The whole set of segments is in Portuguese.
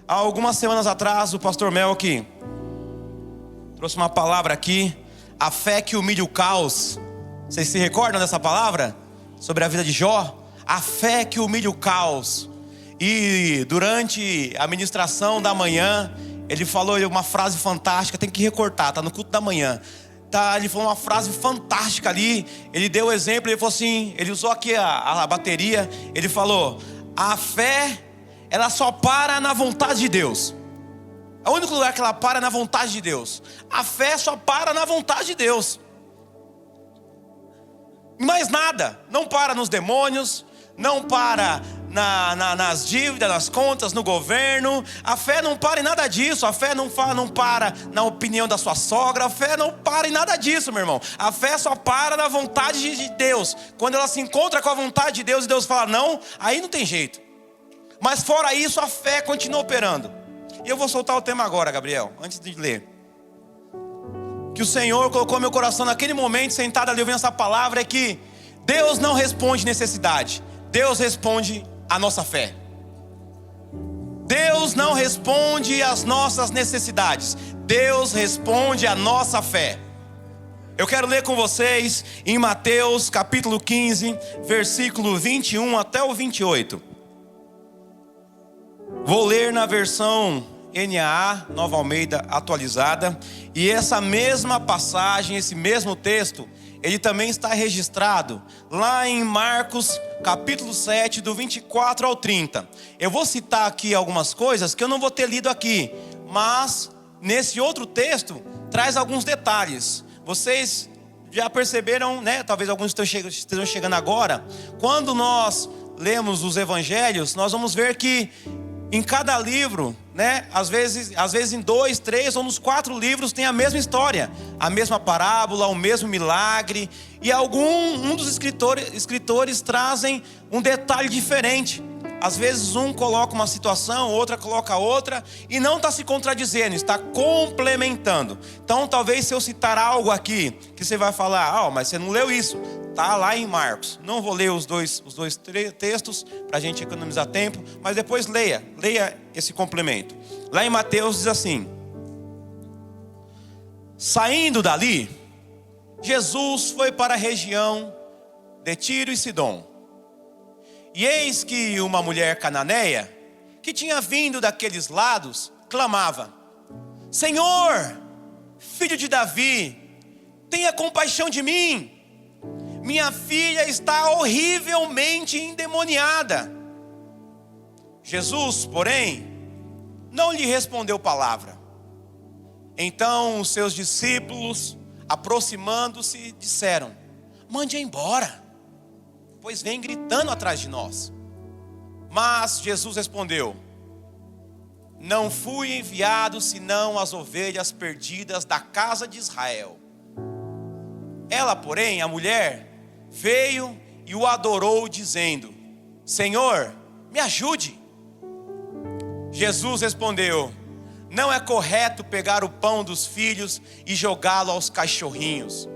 Há algumas semanas atrás, o pastor Melk trouxe uma palavra aqui, a fé que humilha o caos. Vocês se recordam dessa palavra? Sobre a vida de Jó? A fé que humilha o caos. E durante a ministração da manhã, ele falou uma frase fantástica, tem que recortar, está no culto da manhã. Ele falou uma frase fantástica ali. Ele deu o exemplo, ele falou assim, ele usou aqui a bateria. Ele falou: a fé, ela só para na vontade de Deus. É o único lugar que ela para é na vontade de Deus. A fé só para na vontade de Deus. Mais nada. Não para nos demônios, não para nas dívidas, nas contas, no governo. A fé não para em nada disso. A fé não para na opinião da sua sogra. A fé não para em nada disso, meu irmão. A fé só para na vontade de Deus. Quando ela se encontra com a vontade de Deus e Deus fala não, aí não tem jeito. Mas fora isso, a fé continua operando. E eu vou soltar o tema agora, Gabriel, antes de ler. Que o Senhor colocou no meu coração naquele momento, sentado ali ouvindo essa palavra, é que Deus não responde necessidade, Deus responde a nossa fé. Deus não responde às nossas necessidades, Deus responde à nossa fé. Eu quero ler com vocês em Mateus capítulo 15, versículo 21 até o 28. Vou ler na versão NAA, Nova Almeida atualizada. E essa mesma passagem, esse mesmo texto, ele também está registrado lá em Marcos capítulo 7, do 24 ao 30. Eu vou citar aqui algumas coisas que eu não vou ter lido aqui, mas nesse outro texto traz alguns detalhes. Vocês já perceberam, né? Talvez alguns estejam chegando agora. Quando nós lemos os evangelhos, nós vamos ver que em cada livro, né, às vezes em 2, 3 ou nos 4 livros tem a mesma história, a mesma parábola, o mesmo milagre. E um dos escritores trazem um detalhe diferente. Às vezes um coloca uma situação, outra coloca outra, e não está se contradizendo, está complementando. Então talvez se eu citar algo aqui, que você vai falar, mas você não leu isso. Está lá em Marcos. Não vou ler os dois textos para a gente economizar tempo, mas depois leia esse complemento. Lá em Mateus diz assim: saindo dali, Jesus foi para a região de Tiro e Sidom. E eis que uma mulher cananeia, que tinha vindo daqueles lados, clamava: Senhor, filho de Davi, tenha compaixão de mim. Minha filha está horrivelmente endemoniada. Jesus, porém, não lhe respondeu palavra. Então os seus discípulos, aproximando-se, disseram: mande-a embora, pois vem gritando atrás de nós. Mas Jesus respondeu: não fui enviado senão as ovelhas perdidas da casa de Israel. Ela, porém, a mulher, veio e o adorou, dizendo: Senhor, me ajude. Jesus respondeu: não é correto pegar o pão dos filhos e jogá-lo aos cachorrinhos.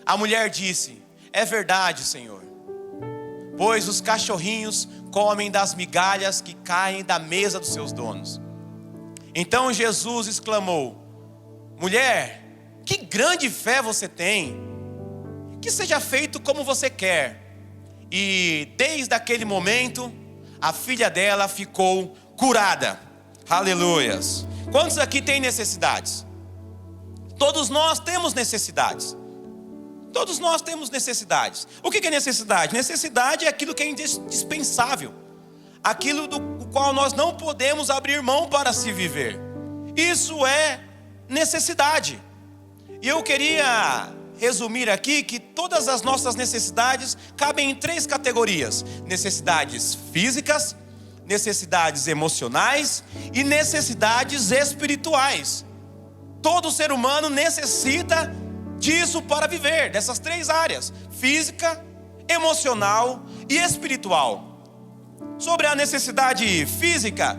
A mulher disse: é verdade, Senhor, pois os cachorrinhos comem das migalhas que caem da mesa dos seus donos. Então Jesus exclamou: mulher, que grande fé você tem! Que seja feito como você quer. E desde aquele momento, a filha dela ficou curada. Aleluias. Quantos aqui têm necessidades? Todos nós temos necessidades. Todos nós temos necessidades. O que é necessidade? Necessidade é aquilo que é indispensável, aquilo do qual nós não podemos abrir mão para se viver. Isso é necessidade. E eu queria resumir aqui que todas as nossas necessidades cabem em 3 categorias: necessidades físicas, necessidades emocionais e necessidades espirituais. Todo ser humano necessita disso para viver, dessas 3 áreas: física, emocional e espiritual. Sobre a necessidade física,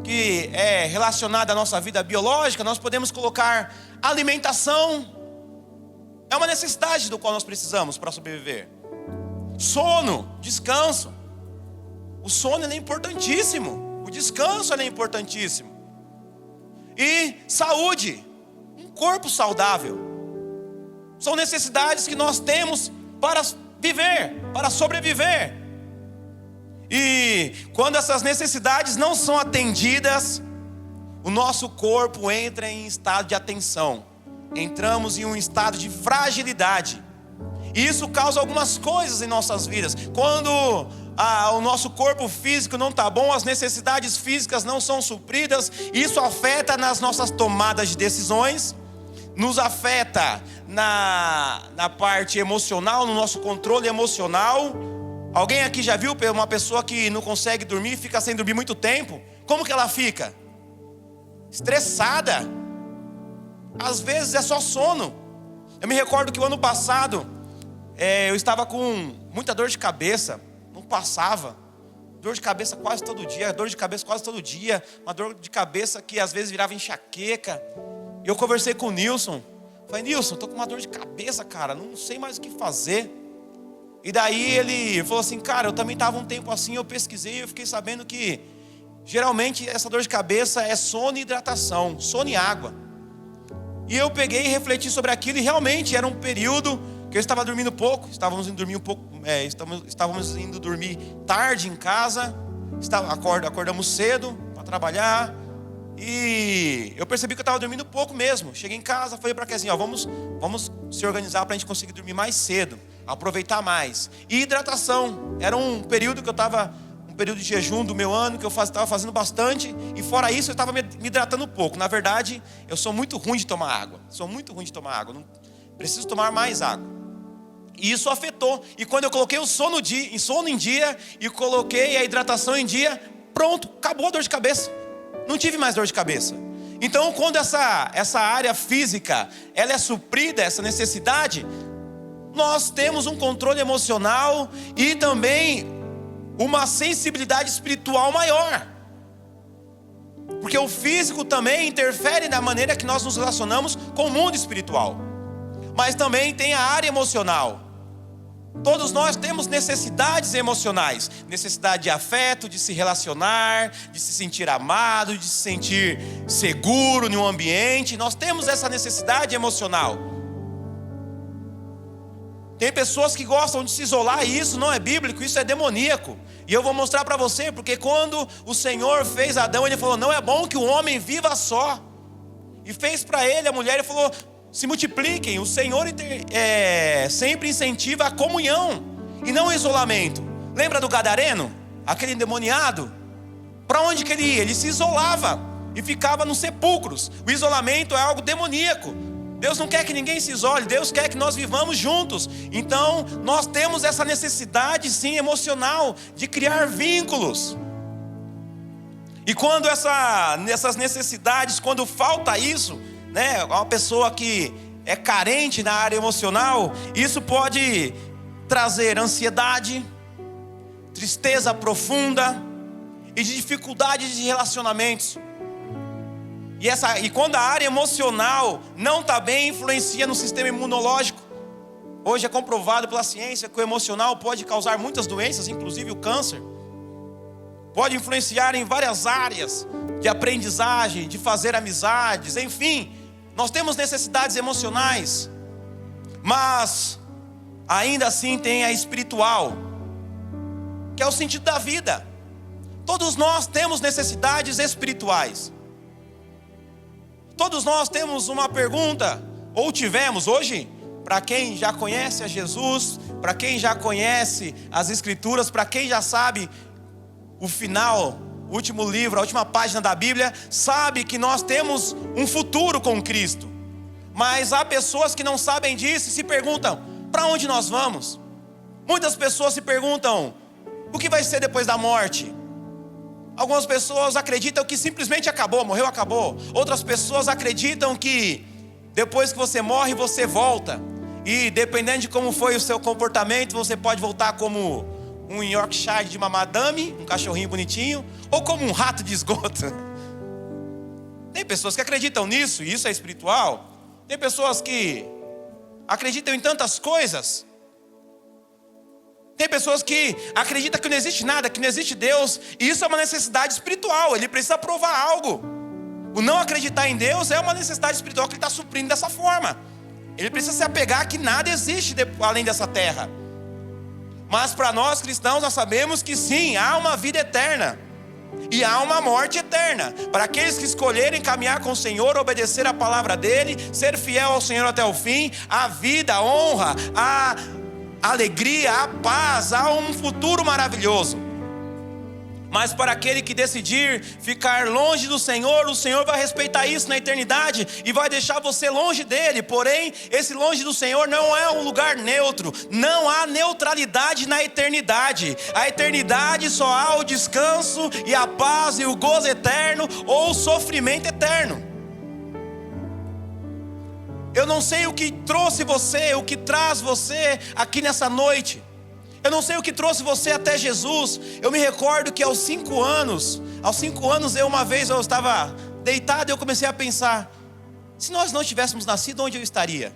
que é relacionada à nossa vida biológica, nós podemos colocar alimentação. É uma necessidade do qual nós precisamos para sobreviver. Sono, descanso. O sono é importantíssimo. O descanso é importantíssimo. E saúde, um corpo saudável. São necessidades que nós temos para viver, para sobreviver. E quando essas necessidades não são atendidas, o nosso corpo entra em estado de atenção. Entramos em um estado de fragilidade. E isso causa algumas coisas em nossas vidas. Quando o nosso corpo físico não está bom, as necessidades físicas não são supridas, isso afeta nas nossas tomadas de decisões, nos afeta na parte emocional, no nosso controle emocional. Alguém aqui já viu uma pessoa que não consegue dormir, fica sem dormir muito tempo? Como que ela fica? Estressada. Às vezes é só sono. Eu me recordo que o ano passado eu estava com muita dor de cabeça. Não passava. Dor de cabeça quase todo dia. Uma dor de cabeça que às vezes virava enxaqueca. E eu conversei com o Nilson. Falei, Nilson, estou com uma dor de cabeça, cara. Não sei mais o que fazer. E daí ele falou assim, cara, eu também estava um tempo assim. Eu pesquisei e eu fiquei sabendo que geralmente essa dor de cabeça é sono e hidratação. Sono e água. E eu peguei e refleti sobre aquilo. E realmente era um período que eu estava dormindo pouco. Estávamos indo dormir tarde em casa. Acordamos cedo para trabalhar. E eu percebi que eu estava dormindo pouco mesmo. Cheguei em casa, falei para a Kezinha, vamos se organizar para a gente conseguir dormir mais cedo, aproveitar mais. E hidratação, era um período que eu estava, um período de jejum do meu ano, que eu estava fazendo bastante. E fora isso eu estava me hidratando pouco. Na verdade, eu sou muito ruim de tomar água. Não preciso tomar mais água. E isso afetou. E quando eu coloquei o sono em dia e coloquei a hidratação em dia, pronto, acabou a dor de cabeça. Não tive mais dor de cabeça. Então, quando essa área física ela é suprida, essa necessidade, nós temos um controle emocional e também uma sensibilidade espiritual maior. Porque o físico também interfere na maneira que nós nos relacionamos com o mundo espiritual. Mas também tem a área emocional. Todos nós temos necessidades emocionais. Necessidade de afeto, de se relacionar, de se sentir amado, de se sentir seguro em um ambiente. Nós temos essa necessidade emocional. Tem pessoas que gostam de se isolar e isso não é bíblico, isso é demoníaco. E eu vou mostrar para você, porque quando o Senhor fez Adão, Ele falou, não é bom que o homem viva só. E fez para ele a mulher, Ele falou, se multipliquem. O Senhor sempre incentiva a comunhão e não o isolamento. Lembra do gadareno? Aquele endemoniado? Para onde que ele ia? Ele se isolava e ficava nos sepulcros. O isolamento é algo demoníaco. Deus não quer que ninguém se isole. Deus quer que nós vivamos juntos. Então nós temos essa necessidade sim emocional de criar vínculos. E quando essas necessidades, quando falta isso, né, uma pessoa que é carente na área emocional, isso pode trazer ansiedade, tristeza profunda e de dificuldade de relacionamentos. E quando a área emocional não está bem, influencia no sistema imunológico. Hoje é comprovado pela ciência que o emocional pode causar muitas doenças, inclusive o câncer. Pode influenciar em várias áreas de aprendizagem, de fazer amizades, enfim. Nós temos necessidades emocionais, mas ainda assim tem a espiritual, que é o sentido da vida. Todos nós temos necessidades espirituais. Todos nós temos uma pergunta, ou tivemos hoje, para quem já conhece a Jesus, para quem já conhece as Escrituras, para quem já sabe o final, o último livro, a última página da Bíblia, sabe que nós temos um futuro com Cristo. Mas há pessoas que não sabem disso e se perguntam, para onde nós vamos? Muitas pessoas se perguntam, o que vai ser depois da morte? Algumas pessoas acreditam que simplesmente acabou, morreu, acabou. Outras pessoas acreditam que depois que você morre, você volta. E dependendo de como foi o seu comportamento, você pode voltar como um Yorkshire de uma madame, um cachorrinho bonitinho, ou como um rato de esgoto. Tem pessoas que acreditam nisso, e isso é espiritual. Tem pessoas que acreditam em tantas coisas. Tem pessoas que acreditam que não existe nada, que não existe Deus, e isso é uma necessidade espiritual, ele precisa provar algo. O não acreditar em Deus é uma necessidade espiritual que ele está suprindo dessa forma. Ele precisa se apegar que nada existe além dessa terra. Mas para nós cristãos, nós sabemos que sim, há uma vida eterna e há uma morte eterna. Para aqueles que escolherem caminhar com o Senhor, obedecer a palavra dele, ser fiel ao Senhor até o fim, a vida, a honra, a alegria, a paz, há um futuro maravilhoso. Mas para aquele que decidir ficar longe do Senhor, o Senhor vai respeitar isso na eternidade e vai deixar você longe dele. Porém, esse longe do Senhor não é um lugar neutro. Não há neutralidade na eternidade. A eternidade só há o descanso e a paz e o gozo eterno ou o sofrimento eterno. Eu não sei o que trouxe você, o que traz você aqui nessa noite. Eu não sei o que trouxe você até Jesus. Eu me recordo que aos 5 anos, uma vez eu estava deitado e eu comecei a pensar: se nós não tivéssemos nascido, onde eu estaria?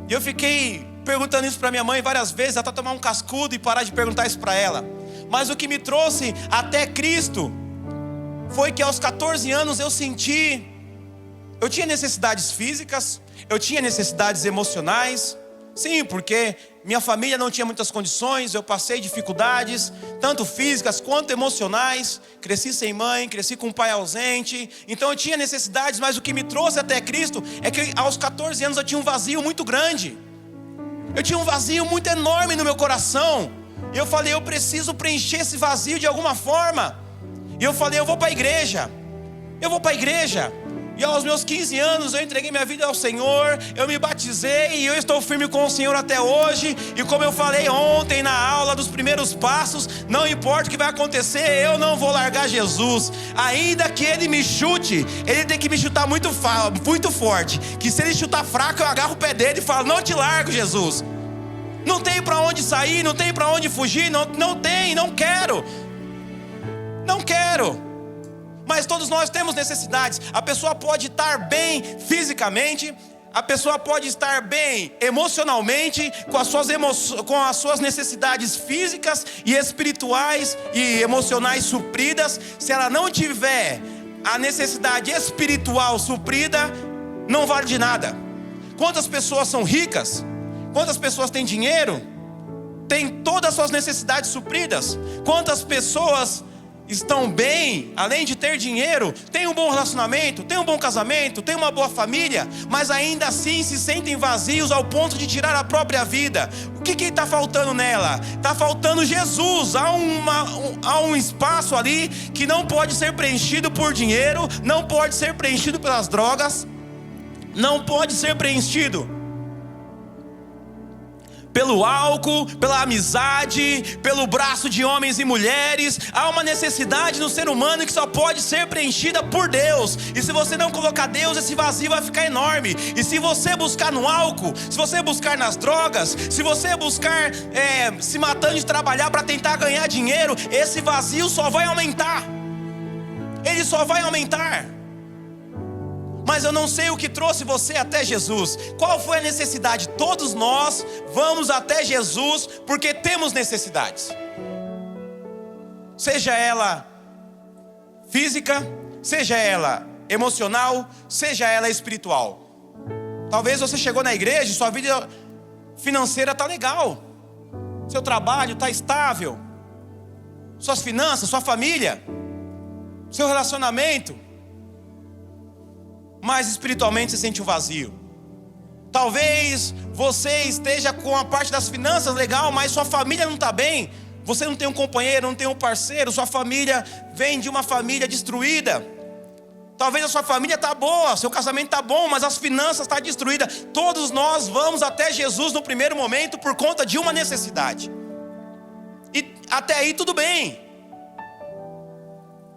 E eu fiquei perguntando isso para minha mãe várias vezes, até tomar um cascudo e parar de perguntar isso para ela. Mas o que me trouxe até Cristo foi que aos 14 anos eu tinha necessidades físicas, eu tinha necessidades emocionais. Sim, porque minha família não tinha muitas condições, eu passei dificuldades, tanto físicas quanto emocionais. Cresci sem mãe, cresci com um pai ausente. Então eu tinha necessidades, mas o que me trouxe até Cristo é que aos 14 anos eu tinha um vazio muito grande. Eu tinha um vazio muito enorme no meu coração. E eu falei: eu preciso preencher esse vazio de alguma forma. E eu falei: eu vou para a igreja. E aos meus 15 anos eu entreguei minha vida ao Senhor, eu me batizei e eu estou firme com o Senhor até hoje. E como eu falei ontem na aula dos primeiros passos, não importa o que vai acontecer, eu não vou largar Jesus. Ainda que ele me chute, ele tem que me chutar muito forte, que se ele chutar fraco eu agarro o pé dele e falo: não te largo, Jesus. Não tem para onde sair, não tem para onde fugir, não quero. Mas todos nós temos necessidades. A pessoa pode estar bem fisicamente, a pessoa pode estar bem emocionalmente, com as suas necessidades físicas e espirituais e emocionais supridas. Se ela não tiver a necessidade espiritual suprida, não vale de nada. Quantas pessoas são ricas? Quantas pessoas têm dinheiro? Têm todas as suas necessidades supridas? Quantas pessoas estão bem, além de ter dinheiro, tem um bom relacionamento, tem um bom casamento, tem uma boa família, mas ainda assim se sentem vazios ao ponto de tirar a própria vida? O que está faltando nela? Está faltando Jesus. Há um espaço ali que não pode ser preenchido por dinheiro, não pode ser preenchido pelas drogas, não pode ser preenchido pelo álcool, pela amizade, pelo braço de homens e mulheres. Há uma necessidade no ser humano que só pode ser preenchida por Deus. E se você não colocar Deus, esse vazio vai ficar enorme. E se você buscar no álcool, se você buscar nas drogas, se você buscar se matando de trabalhar para tentar ganhar dinheiro, esse vazio só vai aumentar. Ele só vai aumentar. Mas eu não sei o que trouxe você até Jesus. Qual foi a necessidade? Todos nós vamos até Jesus porque temos necessidades. Seja ela física, seja ela emocional, seja ela espiritual. Talvez você chegou na igreja e sua vida financeira está legal. Seu trabalho está estável. Suas finanças, sua família, seu relacionamento. Mas espiritualmente você sente um vazio. Talvez você esteja com a parte das finanças legal, mas sua família não está bem. Você não tem um companheiro, não tem um parceiro. Sua família vem de uma família destruída. Talvez a sua família está boa, seu casamento está bom, mas as finanças estão destruídas. Todos nós vamos até Jesus no primeiro momento por conta de uma necessidade. E até aí tudo bem.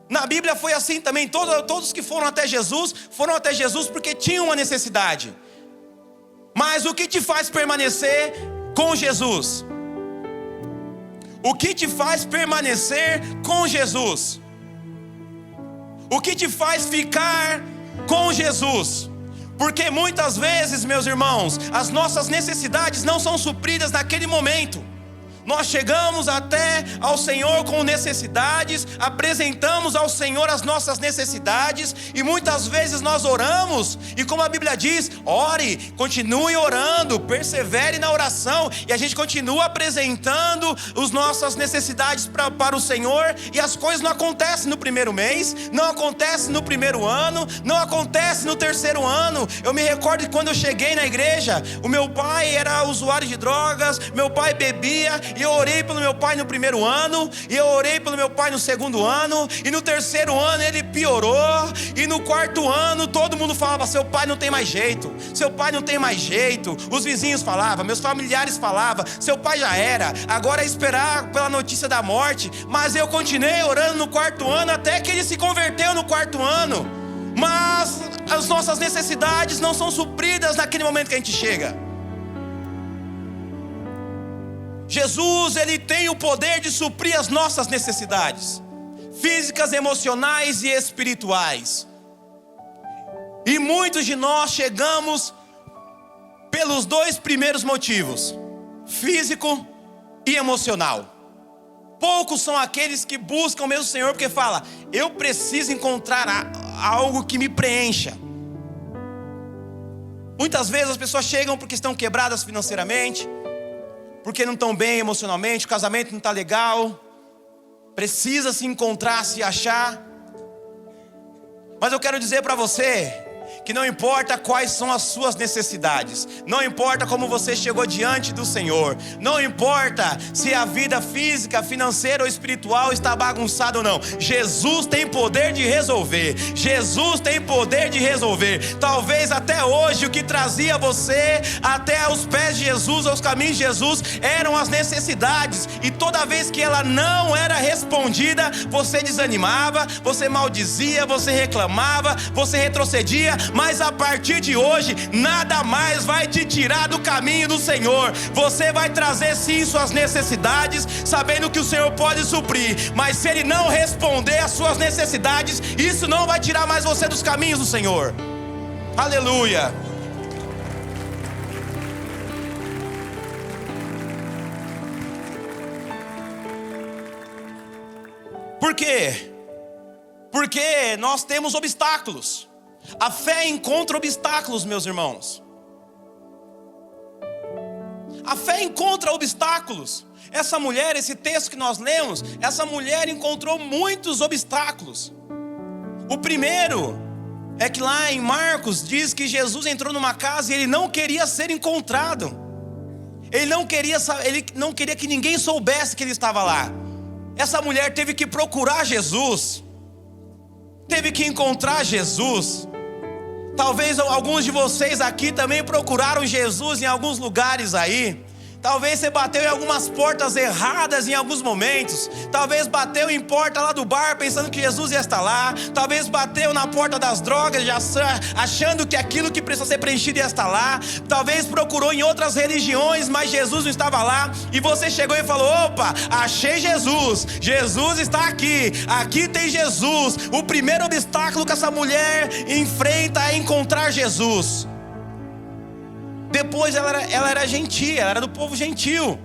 Na Bíblia foi assim também. Todos que foram até Jesus porque tinham uma necessidade. Mas o que te faz permanecer com Jesus? O que te faz permanecer com Jesus? O que te faz ficar com Jesus? Porque muitas vezes, meus irmãos, as nossas necessidades não são supridas naquele momento. Nós chegamos até ao Senhor com necessidades, apresentamos ao Senhor as nossas necessidades, e muitas vezes nós oramos, e como a Bíblia diz, ore, continue orando, persevere na oração, e a gente continua apresentando as nossas necessidades para o Senhor, e as coisas não acontecem no primeiro mês, não acontecem no primeiro ano, não acontecem no terceiro ano. Eu me recordo que quando eu cheguei na igreja, o meu pai era usuário de drogas, meu pai bebia, e eu orei pelo meu pai no primeiro ano, e eu orei pelo meu pai no segundo ano, e no terceiro ano ele piorou, e no quarto ano todo mundo falava: seu pai não tem mais jeito, seu pai não tem mais jeito. Os vizinhos falavam, meus familiares falavam: seu pai já era, agora é esperar pela notícia da morte. Mas eu continuei orando no quarto ano, até que ele se converteu no quarto ano. Mas as nossas necessidades não são supridas naquele momento que a gente chega. Jesus, ele tem o poder de suprir as nossas necessidades físicas, emocionais e espirituais. E muitos de nós chegamos pelos dois primeiros motivos: físico e emocional. Poucos são aqueles que buscam mesmo o Senhor porque fala: eu preciso encontrar algo que me preencha. Muitas vezes as pessoas chegam porque estão quebradas financeiramente, porque não estão bem emocionalmente, o casamento não está legal, precisa se encontrar, se achar. Mas eu quero dizer para você que não importa quais são as suas necessidades, não importa como você chegou diante do Senhor, não importa se a vida física, financeira ou espiritual está bagunçada ou não, Jesus tem poder de resolver. Jesus tem poder de resolver. Talvez até hoje o que trazia você até os pés de Jesus, aos caminhos de Jesus, eram as necessidades, e toda vez que ela não era respondida, você desanimava, você maldizia, você reclamava, você retrocedia. Mas a partir de hoje, nada mais vai te tirar do caminho do Senhor. Você vai trazer sim suas necessidades, sabendo que o Senhor pode suprir. Mas se Ele não responder às suas necessidades, isso não vai tirar mais você dos caminhos do Senhor. Aleluia. Por quê? Porque nós temos obstáculos. A fé encontra obstáculos, meus irmãos. A fé encontra obstáculos. Essa mulher, esse texto que nós lemos, essa mulher encontrou muitos obstáculos. O primeiro é que lá em Marcos diz que Jesus entrou numa casa e ele não queria ser encontrado. Ele não queria que ninguém soubesse que ele estava lá. Essa mulher teve que procurar Jesus, teve que encontrar Jesus. Talvez alguns de vocês aqui também procuraram Jesus em alguns lugares aí. Talvez você bateu em algumas portas erradas em alguns momentos. Talvez bateu em porta lá do bar pensando que Jesus ia estar lá. Talvez bateu na porta das drogas já achando que aquilo que precisa ser preenchido ia estar lá. Talvez procurou em outras religiões, mas Jesus não estava lá. E você chegou e falou: opa, achei Jesus. Jesus está aqui. Aqui tem Jesus. O primeiro obstáculo que essa mulher enfrenta é encontrar Jesus. Depois ela era gentia, ela era do povo gentil.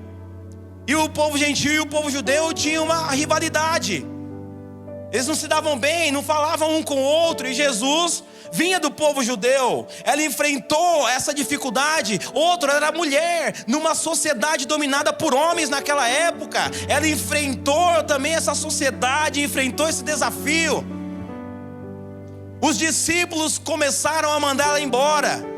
E o povo gentil e o povo judeu tinham uma rivalidade. Eles não se davam bem, não falavam um com o outro. E Jesus vinha do povo judeu. Ela enfrentou essa dificuldade. Outra era mulher, numa sociedade dominada por homens naquela época. Ela enfrentou também essa sociedade, enfrentou esse desafio. Os discípulos começaram a mandá-la embora.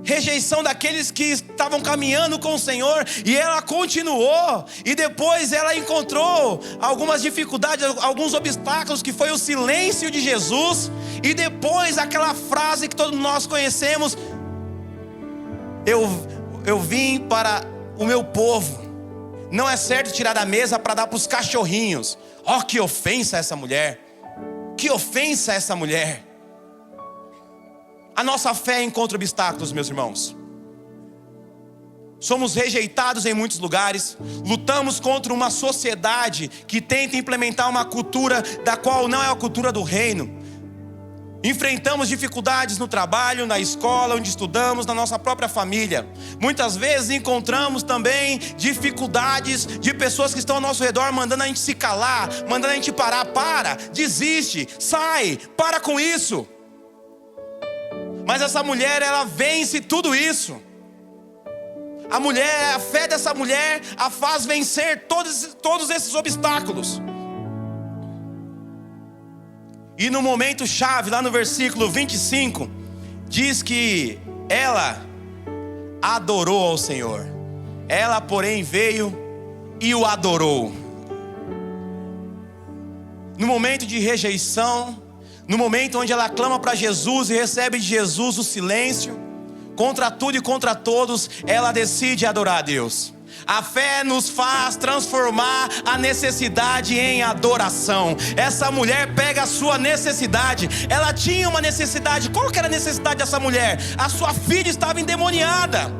Rejeição daqueles que estavam caminhando com o Senhor, e ela continuou, e depois ela encontrou algumas dificuldades, alguns obstáculos, que foi o silêncio de Jesus, e depois aquela frase que todos nós conhecemos: eu vim para o meu povo, não é certo tirar da mesa para dar para os cachorrinhos. Oh, que ofensa essa mulher, que ofensa essa mulher. A nossa fé encontra obstáculos, meus irmãos. Somos rejeitados em muitos lugares. Lutamos contra uma sociedade que tenta implementar uma cultura da qual não é a cultura do reino. Enfrentamos dificuldades no trabalho, na escola, onde estudamos, na nossa própria família. Muitas vezes encontramos também dificuldades de pessoas que estão ao nosso redor mandando a gente se calar, mandando a gente parar. Para, desiste, sai, para com isso. Mas essa mulher, ela vence tudo isso. A fé dessa mulher a faz vencer todos esses obstáculos. E no momento chave, lá no versículo 25, diz que ela adorou ao Senhor. Ela, porém, veio e o adorou. No momento de rejeição, no momento onde ela clama para Jesus e recebe de Jesus o silêncio, contra tudo e contra todos, ela decide adorar a Deus. A fé nos faz transformar a necessidade em adoração. Essa mulher pega a sua necessidade. Ela tinha uma necessidade. Qual que era a necessidade dessa mulher? A sua filha estava endemoniada.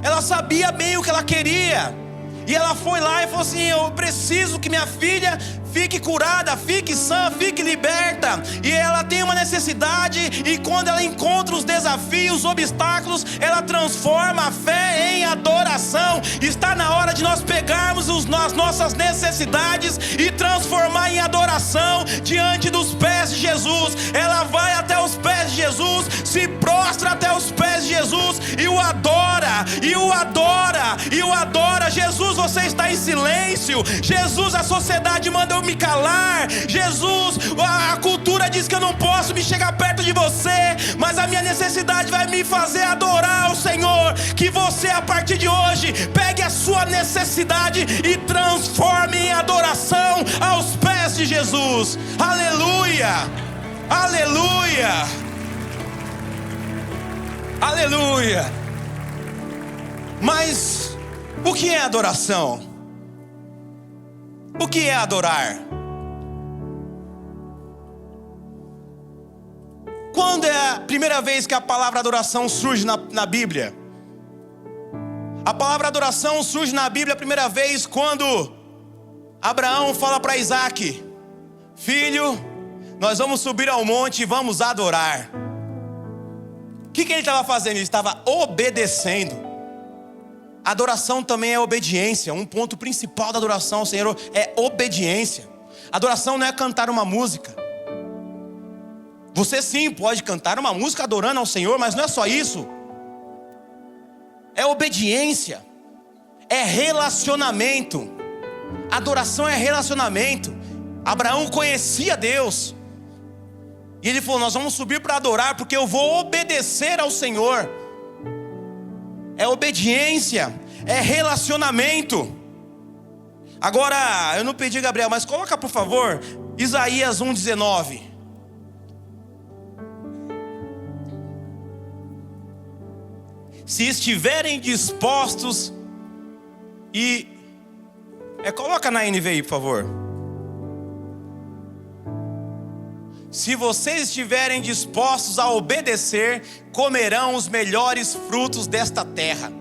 Ela sabia bem o que ela queria. E ela foi lá e falou assim: eu preciso que minha filha fique curada, fique sã, fique liberta. E ela tem uma necessidade, e quando ela encontra os desafios, os obstáculos, ela transforma a fé em adoração. Está na hora de nós pegarmos as nossas necessidades e transformar em adoração diante dos pés de Jesus. Ela vai até os pés de Jesus, se prostra até os pés de Jesus e o adora, e o adora, e o adora. Jesus, você está em silêncio. Jesus, a sociedade manda eu me calar. Jesus, a cultura diz que eu não posso me chegar perto de você, mas a minha necessidade vai me fazer adorar o Senhor. Que você, a partir de hoje, pegue a sua necessidade e transforme em adoração aos pés de Jesus. Aleluia, aleluia, aleluia. Mas o que é adoração? O que é adorar? Quando é a primeira vez que a palavra adoração surge na Bíblia? A palavra adoração surge na Bíblia a primeira vez quando Abraão fala para Isaac: filho, nós vamos subir ao monte e vamos adorar. O que ele estava fazendo? Ele estava obedecendo. Adoração também é obediência. Um ponto principal da adoração ao Senhor é obediência. Adoração não é cantar uma música. Você sim pode cantar uma música adorando ao Senhor, mas não é só isso. É obediência, é relacionamento. Adoração é relacionamento. Abraão conhecia Deus, e ele falou: nós vamos subir para adorar, porque eu vou obedecer ao Senhor. É obediência, é relacionamento. Agora, eu não pedi, Gabriel, mas coloca por favor Isaías 1:19. Se estiverem dispostos coloca na NVI, por favor. Se vocês estiverem dispostos a obedecer, comerão os melhores frutos desta terra.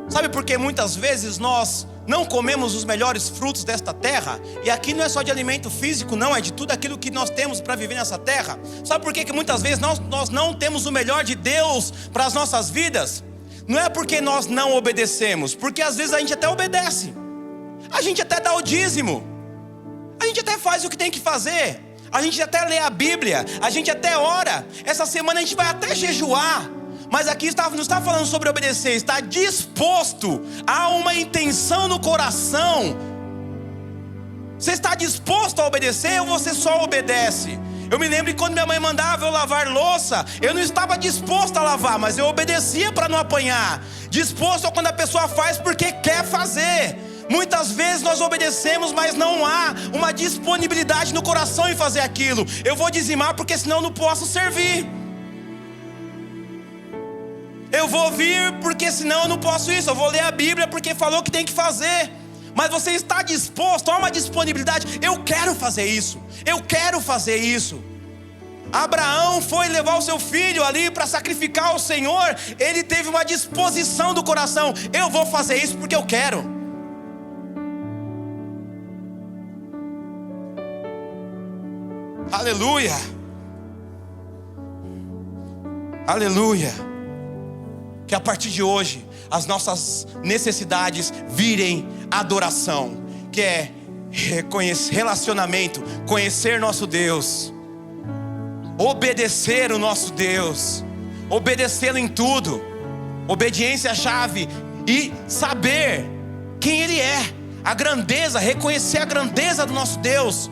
Sabe por que muitas vezes nós não comemos os melhores frutos desta terra? E aqui não é só de alimento físico, não, é de tudo aquilo que nós temos para viver nessa terra. Sabe por que muitas vezes nós não temos o melhor de Deus para as nossas vidas? Não é porque nós não obedecemos, porque às vezes a gente até obedece, a gente até dá o dízimo, a gente até faz o que tem que fazer, a gente até lê a Bíblia, a gente até ora. Essa semana a gente vai até jejuar. Mas aqui não está falando sobre obedecer, está disposto. Há uma intenção no coração. Você está disposto a obedecer ou você só obedece? Eu me lembro que quando minha mãe mandava eu lavar louça, eu não estava disposto a lavar, mas eu obedecia para não apanhar. Disposto a quando a pessoa faz porque quer fazer. Muitas vezes nós obedecemos, mas não há uma disponibilidade no coração em fazer aquilo. Eu vou dizimar porque senão eu não posso servir. Eu vou vir porque senão eu não posso isso. Eu vou ler a Bíblia porque falou que tem que fazer. Mas você está disposto, há uma disponibilidade. Eu quero fazer isso, eu quero fazer isso. Abraão foi levar o seu filho ali para sacrificar ao Senhor. Ele teve uma disposição do coração: eu vou fazer isso porque eu quero. Aleluia. Aleluia. Que a partir de hoje as nossas necessidades virem adoração, que é relacionamento, conhecer nosso Deus, obedecer o nosso Deus, obedecê-lo em tudo. Obediência é a chave. E saber quem Ele é, a grandeza, reconhecer a grandeza do nosso Deus.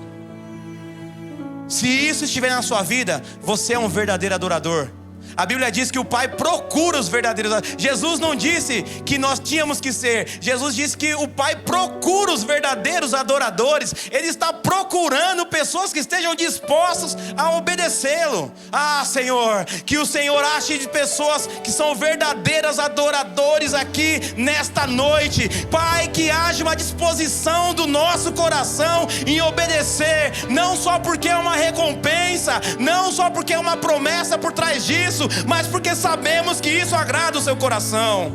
Se isso estiver na sua vida, você é um verdadeiro adorador. A Bíblia diz que o Pai procura os verdadeiros adoradores. Jesus não disse que nós tínhamos que ser. Jesus disse que o Pai procura os verdadeiros adoradores. Ele está procurando pessoas que estejam dispostas a obedecê-lo. Ah, Senhor, que o Senhor ache de pessoas que são verdadeiras adoradores aqui nesta noite. Pai, que haja uma disposição do nosso coração em obedecer, não só porque é uma recompensa, não só porque é uma promessa por trás disso, mas porque sabemos que isso agrada o seu coração.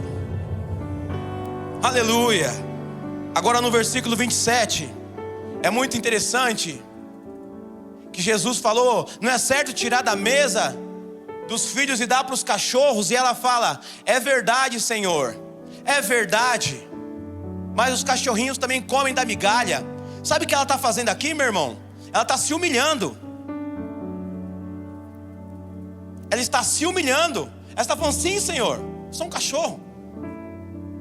Aleluia. Agora no versículo 27, é muito interessante que Jesus falou: não é certo tirar da mesa dos filhos e dar para os cachorros. E ela fala: é verdade, Senhor, é verdade, mas os cachorrinhos também comem da migalha. Sabe o que ela está fazendo aqui, meu irmão? Ela está se humilhando. Ela está se humilhando. Ela está falando: sim, Senhor, sou um cachorro,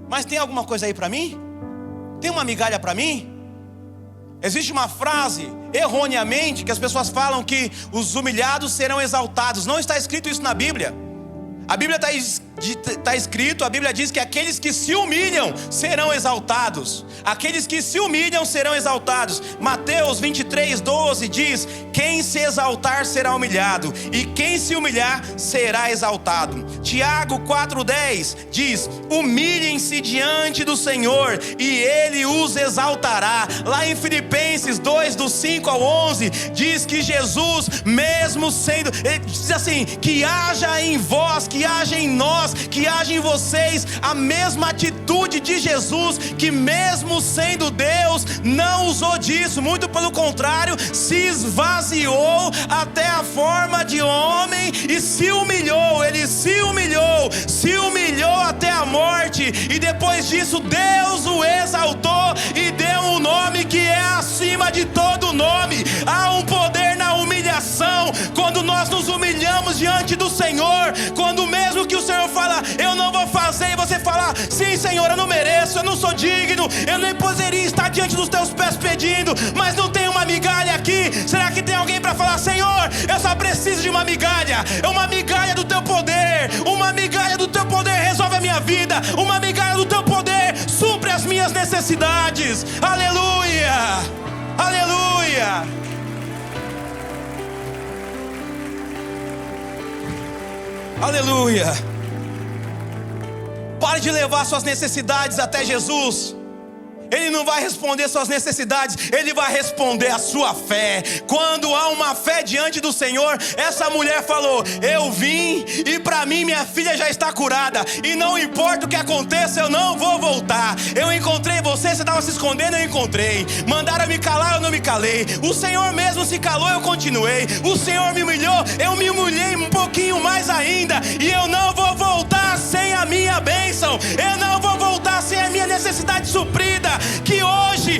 mas tem alguma coisa aí para mim? Tem uma migalha para mim? Existe uma frase, erroneamente, que as pessoas falam que os humilhados serão exaltados. Não está escrito isso na Bíblia. A Bíblia está escrito, a Bíblia diz que aqueles que se humilham serão exaltados. Aqueles que se humilham serão exaltados. Mateus 23:12 diz: quem se exaltar será humilhado, e quem se humilhar será exaltado. Tiago 4:10 diz: humilhem-se diante do Senhor e Ele os exaltará. Lá em Filipenses 2, do 5 ao 11, diz que Jesus, mesmo sendo, ele diz assim: que haja em vós, que haja em nós, que haja em vocês a mesma atitude de Jesus, que mesmo sendo Deus, não usou disso, muito pelo contrário, se esvaziou até a forma de homem e se humilhou. Ele se humilhou até a morte, e depois disso Deus o exaltou e deu um nome que é acima de todo nome. Há um poder na humilhação. Quando nós nos humilhamos diante do Senhor, quando mesmo que o Senhor fala: eu não vou fazer, e você fala: sim, Senhor, eu não mereço, eu não sou digno, eu nem poderia estar diante dos teus pés pedindo, mas não tem uma migalha aqui. Será que tem alguém para falar: Senhor, eu só preciso de uma migalha do teu poder, uma migalha do teu poder resolve a minha vida, uma migalha do teu poder supre as minhas necessidades. Aleluia, aleluia. Aleluia. Pare de levar suas necessidades até Jesus. Ele não vai responder suas necessidades, Ele vai responder a sua fé. Quando há uma fé diante do Senhor, essa mulher falou: eu vim e para mim minha filha já está curada, e não importa o que aconteça, eu não vou voltar. Eu encontrei você estava se escondendo, eu encontrei. Mandaram me calar, eu não me calei. O Senhor mesmo se calou, eu continuei. O Senhor me humilhou, eu me humilhei um pouquinho mais ainda. E eu não vou voltar sem a minha bênção, eu não vou voltar sem a minha necessidade suprida. Que hoje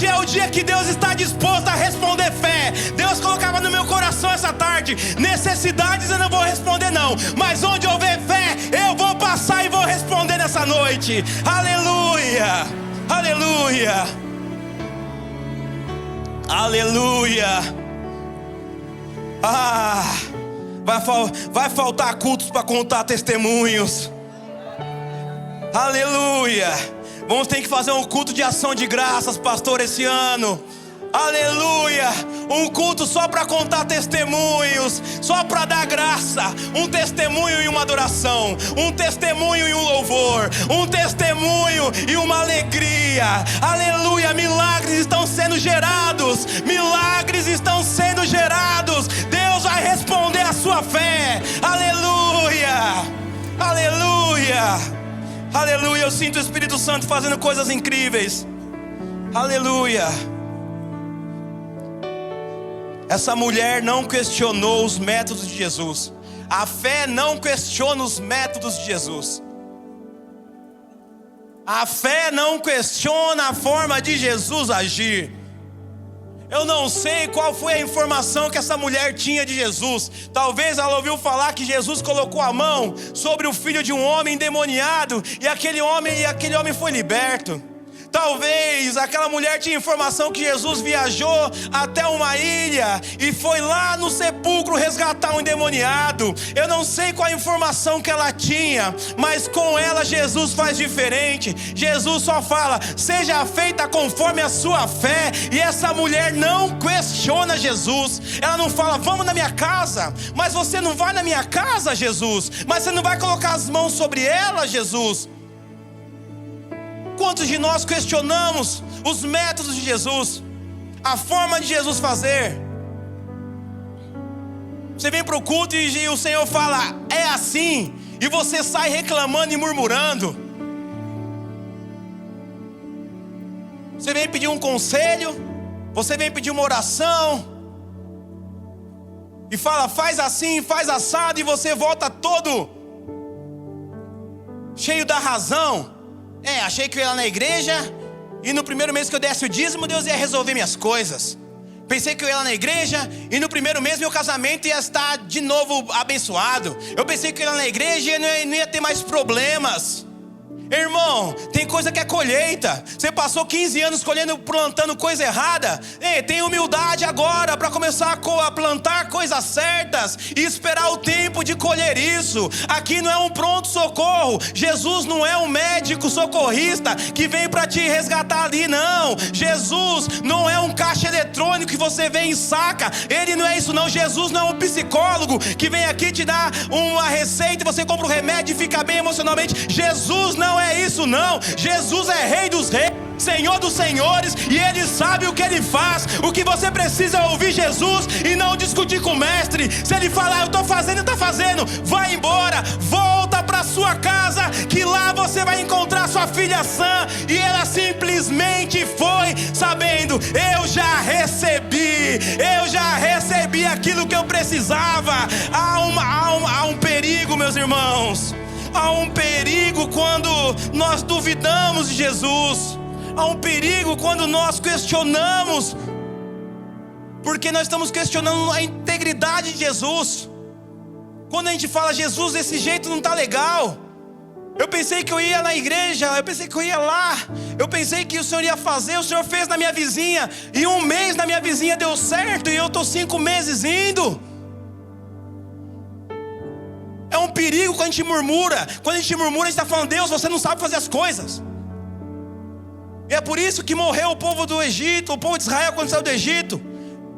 é o dia que Deus está disposto a responder fé. Deus colocava no meu coração essa tarde: necessidades eu não vou responder não, mas onde houver fé, eu vou passar e vou responder nessa noite. Aleluia, aleluia, aleluia. Vai faltar cultos para contar testemunhos. Aleluia. Vamos ter que fazer um culto de ação de graças, pastor, esse ano. Aleluia. Um culto só para contar testemunhos, só para dar graça. Um testemunho e uma adoração, um testemunho e um louvor, um testemunho e uma alegria. Aleluia. Milagres estão sendo gerados, milagres estão sendo gerados. Deus vai responder a sua fé. Aleluia, aleluia, aleluia. Eu sinto o Espírito Santo fazendo coisas incríveis. Aleluia. Essa mulher não questionou os métodos de Jesus. A fé não questiona os métodos de Jesus. A fé não questiona a forma de Jesus agir. Eu não sei qual foi a informação que essa mulher tinha de Jesus. Talvez ela ouviu falar que Jesus colocou a mão sobre o filho de um homem endemoniado e aquele homem foi liberto. Talvez aquela mulher tinha informação que Jesus viajou até uma ilha e foi lá no sepulcro resgatar um endemoniado. Eu não sei qual a informação que ela tinha, mas com ela Jesus faz diferente. Jesus só fala: seja feita conforme a sua fé. E essa mulher não questiona Jesus. Ela não fala: vamos na minha casa. Mas você não vai na minha casa, Jesus? Mas você não vai colocar as mãos sobre ela, Jesus? Quantos de nós questionamos os métodos de Jesus, a forma de Jesus fazer? Você vem para o culto e o Senhor fala: é assim, e você sai reclamando e murmurando. Você vem pedir um conselho, você vem pedir uma oração e fala: faz assim, faz assado, e você volta todo cheio da razão. Achei que eu ia lá na igreja e no primeiro mês que eu desse o dízimo, Deus ia resolver minhas coisas. Pensei que eu ia lá na igreja e no primeiro mês meu casamento ia estar de novo abençoado. Eu pensei que eu ia lá na igreja e não ia ter mais problemas. Irmão, tem coisa que é colheita. Você passou 15 anos plantando coisa errada. Tem humildade agora para começar a plantar coisas certas e esperar o tempo de colher isso. Aqui não é um pronto-socorro. Jesus não é um médico socorrista que vem para te resgatar ali, não. Jesus não é um caixa eletrônico que você vem e saca. Ele não é isso, não. Jesus não é um psicólogo que vem aqui te dar uma receita e você compra um remédio e fica bem emocionalmente. Jesus não é isso, não. Jesus é Rei dos Reis, Senhor dos Senhores, e Ele sabe o que Ele faz. O que você precisa é ouvir Jesus e não discutir com o mestre. Se Ele falar: eu estou fazendo, está fazendo, vai embora, volta para sua casa, que lá você vai encontrar sua filha sã. E ela simplesmente foi sabendo: eu já recebi aquilo que eu precisava. Há um perigo, meus irmãos. Há um perigo quando nós duvidamos de Jesus. Há um perigo quando nós questionamos, porque nós estamos questionando a integridade de Jesus. Quando a gente fala: Jesus, desse jeito não está legal. Eu pensei que eu ia na igreja, eu pensei que eu ia lá, eu pensei que o Senhor ia fazer, o Senhor fez na minha vizinha, e um mês na minha vizinha deu certo, e eu estou 5 meses indo. É um perigo quando a gente murmura. Quando a gente murmura, a gente está falando: Deus, você não sabe fazer as coisas. E é por isso que morreu o povo do Egito, o povo de Israel quando saiu do Egito.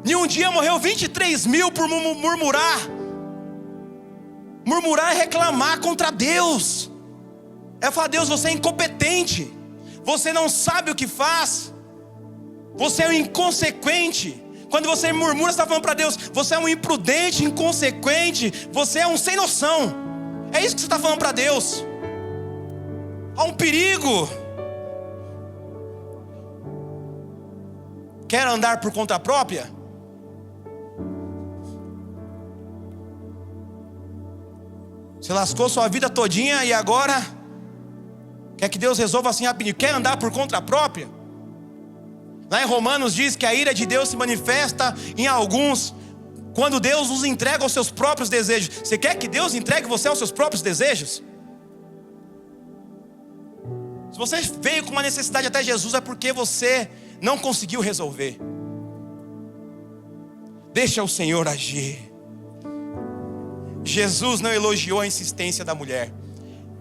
Em um dia morreu 23 mil por murmurar. Murmurar é reclamar contra Deus. É falar: Deus, você é incompetente, você não sabe o que faz, você é um inconsequente. Quando você murmura, você está falando para Deus: você é um imprudente, inconsequente, você é um sem noção. É isso que você está falando para Deus. Há um perigo. Quer andar por conta própria? Você lascou sua vida todinha e agora quer que Deus resolva assim rapidinho. Quer andar por conta própria? Lá em Romanos diz que a ira de Deus se manifesta em alguns quando Deus os entrega aos seus próprios desejos. Você quer que Deus entregue você aos seus próprios desejos? Se você veio com uma necessidade até Jesus, é porque você não conseguiu resolver. Deixa o Senhor agir. Jesus não elogiou a insistência da mulher.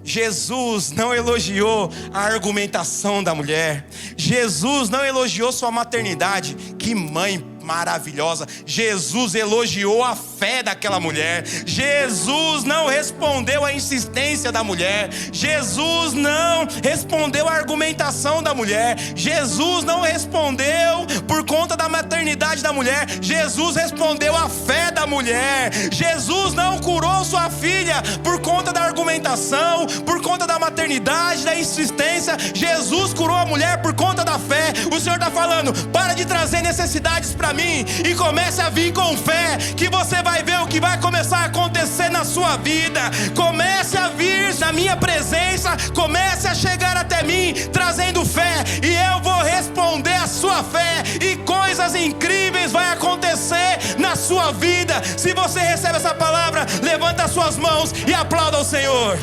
Jesus não elogiou a argumentação da mulher. Jesus não elogiou sua maternidade. Que mãe maravilhosa. Jesus elogiou a fé daquela mulher. Jesus não respondeu à insistência da mulher. Jesus não respondeu à argumentação da mulher. Jesus não respondeu por conta da maternidade da mulher. Jesus respondeu à fé da mulher. Jesus não curou sua filha por conta da argumentação, por conta da maternidade, da insistência. Jesus curou a mulher por conta da fé. O Senhor está falando: para de trazer necessidades para mim e comece a vir com fé, que você vai ver o que vai começar a acontecer na sua vida. Comece a vir na minha presença, comece a chegar até mim trazendo fé, e eu vou responder a sua fé, e coisas incríveis vai acontecer na sua vida. Se você recebe essa palavra, levanta as suas mãos e aplauda ao Senhor.